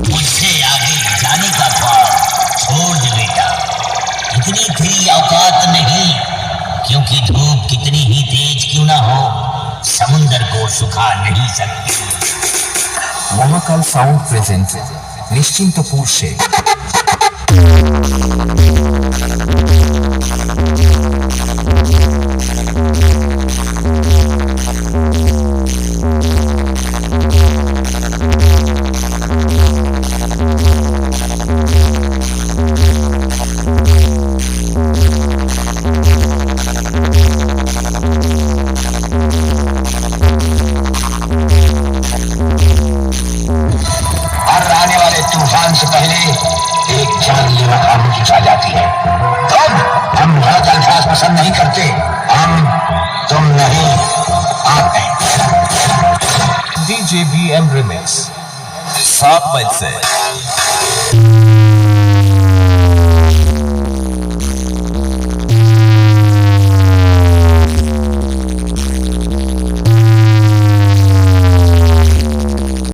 मुझसे आगे जाने का ख्वाब छोड़ दे बेटा, इतनी तेरी औकात नहीं, क्योंकि धूप कितनी ही तेज क्यों ना हो समुंदर को सुखा नहीं सकती। মহাকাল সাউন্ড প্রেজেন্ট নিশ্চিন্তপুর সে। तूफान से पहले एक जानलेवा खामोशी छा जाती है। तब हम गलत अल्फाज पसंद नहीं करते, हम तुम नहीं आप हैं। DJBM Remix 7 बजे से